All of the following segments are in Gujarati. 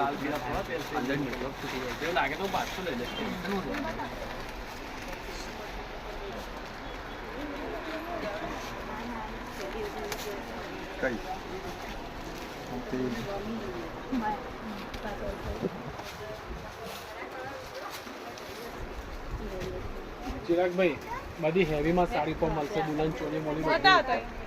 લાલ પીળા થોડા તેલ અંદર નીકળો ફૂટી જાય એવું લાગે તો પાછું લઈ લે કઈ ચિરાગભાઈ બધી હેવીમાં સાડી પણ મળશે દુલ્હન ચોલી મોલી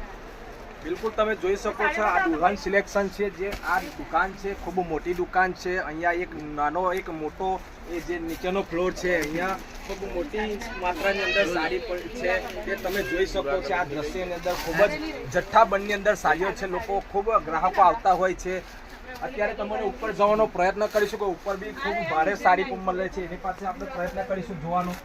બિલકુલ તમે જોઈ શકો છો આ દુલ્હન સિલેક્શન છે જે આ દુકાન છે ખૂબ મોટી દુકાન છે અહીંયા એક નાનો એક મોટો એ જે નીચેનો ફ્લોર છે અહીંયા ખૂબ મોટી માત્રાની અંદર સાડી છે એ તમે જોઈ શકો છો આ દ્રશ્યની અંદર ખૂબ જ જથ્થાબંધની અંદર સાડીઓ છે લોકો ખૂબ ગ્રાહકો આવતા હોય છે અત્યારે તમારે ઉપર જવાનો પ્રયત્ન કરીશું કે ઉપર બી ખૂબ ભારે સાડી પણ મળે છે એની પાસે આપણે પ્રયત્ન કરીશું જોવાનો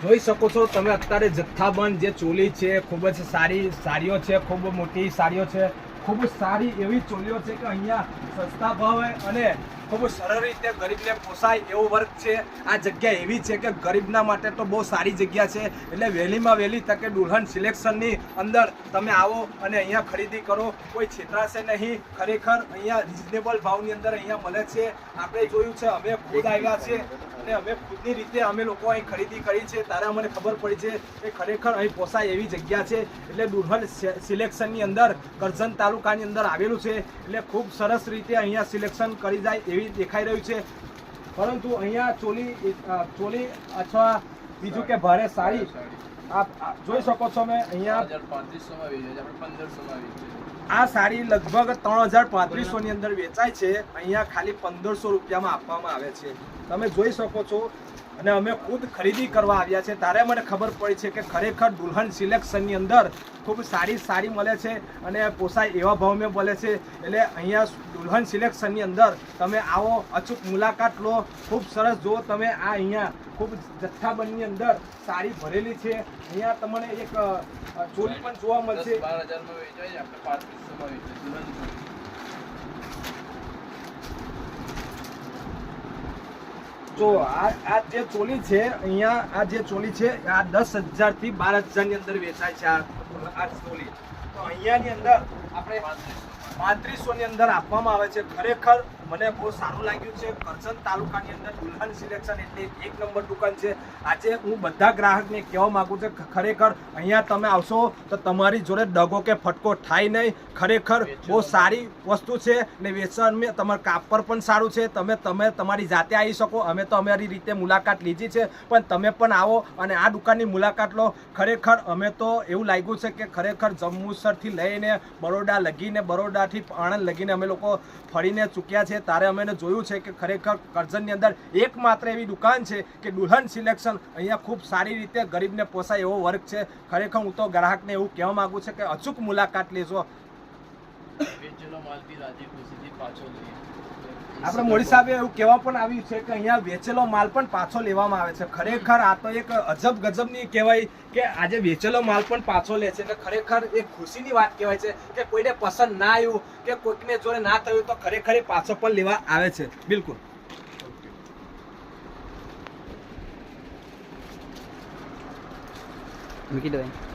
જોઈ શકો છો તમે અત્યારે જથ્થાબંધ જે ચોલી છે ખૂબ જ સારી સાડીઓ છે ખૂબ મોટી સાડીઓ છે ખૂબ સારી એવી ચોલીઓ છે કે અહીંયા સસ્તા ભાવે અને ખૂબ સરળ રીતે ગરીબને પોસાય એવો વર્ક છે આ જગ્યા એવી છે કે ગરીબના માટે તો બહુ સારી જગ્યા છે એટલે વહેલીમાં વહેલી તકે દુલ્હન સિલેક્શનની અંદર તમે આવો અને અહીંયા ખરીદી કરો કોઈ છેતરાશે નહીં ખરેખર અહીંયા રિઝનેબલ ભાવની અંદર અહીંયા મળે છે આપણે જોયું છે અમે ખુદ આવ્યા છે અને અમે ખુદની રીતે અમે લોકો અહીં ખરીદી કરી છે ત્યારે અમને ખબર પડી છે કે ખરેખર અહીં પોસાય એવી જગ્યા છે એટલે દુલ્હન સિલેક્શનની અંદર કરજણ તાલુકાની અંદર આવેલું છે એટલે ખૂબ સરસ રીતે અહીંયા સિલેક્શન કરી જાય એવી દેખાઈ રહ્યું છે પરંતુ અહીંયા ચોલી અથવા બીજું કે ભારે સાડી આપ જોઈ શકો છો મેં અહીંયા આ સાડી લગભગ 3500 ની અંદર વેચાય છે અહીંયા ખાલી 1500 રૂપિયામાં આપવામાં આવે છે તમે જોઈ શકો છો અને અમે ખુદ ખરીદી કરવા આવ્યા છે ત્યારે મને ખબર પડી છે કે ખરેખર દુલ્હન સિલેક્શનની અંદર ખૂબ સારી સાડી મળે છે અને પોસાય એવા ભાવમાં મળે છે એટલે અહીંયા દુલ્હન સિલેક્શનની અંદર તમે આવો અચૂક મુલાકાત લો ખૂબ સરસ જો તમે આ અહીંયા ખૂબ જથ્થાબંધની અંદર સાડી ભરેલી છે અહીંયા તમને એક ચોલી પણ જોવા મળશે 12,000 માં વેચાય આપણે 3500 માં વેચાય જો આ જે ચોલી છે અહીંયા આ જે ચોલી છે આ 10,000 થી 12,000 ની અંદર વેચાય છે આ ચોલી તો અહીંયાની અંદર આપણે 3500 ની અંદર આપવામાં આવે છે ખરેખર મને બહુ સારું લાગ્યું છે કરજણ તાલુકાની અંદર દુલ્હન સિલેક્શન એટલે એક નંબર દુકાન છે આજે હું બધા ગ્રાહકને કહેવા માંગુ છું કે ખરેખર અહીંયા તમે આવશો તો તમારી જોડે દગો કે ફટકો થાય નહીં ખરેખર બહુ સારી વસ્તુ છે ને વેચાણમાં તમારું કાપડ પણ સારું છે તમે તમારી જાતે આવી શકો અમે તો અમારી રીતે મુલાકાત લીધી છે પણ તમે પણ આવો અને આ દુકાનની મુલાકાત લો ખરેખર અમે તો એવું લાગ્યું છે કે ખરેખર જંબુસરથી લઈને બરોડા લગીને બરોડાથી આણંદ લગીને અમે લોકો ફરીને ચૂક્યા છે ત્યારે અમે જોયું છે કે ખરેખર કરજણની અંદર એકમાત્ર એવી દુકાન છે કે દુલ્હન સિલેક્શન અહીંયા ખૂબ સારી રીતે ગરીબને પોસાય એવો વર્ક છે ખરેખર હું તો ગ્રાહકને એવું કહેવા માંગુ છું કે અચૂક મુલાકાત લેજો વેચેલો માલ બી રાજી ખુશીથી પાછો લઈએ આપણે મોડી સાહેબે એવું કહેવા પણ આવ્યું છે કે અહીંયા વેચેલો માલ પણ પાછો લેવામાં આવે છે ખરેખર આ તો એક અજબ ગજબની કહેવાય કે આજે વેચેલો માલ પણ પાછો લે છે એટલે ખરેખર એક ખુશીની વાત કહેવાય છે કે કોઈને પસંદ ના આવ્યું કે કોઈકને જોડે ના થયું તો ખરેખર પાછો પણ લેવા આવે છે બિલકુલ મૂકી દો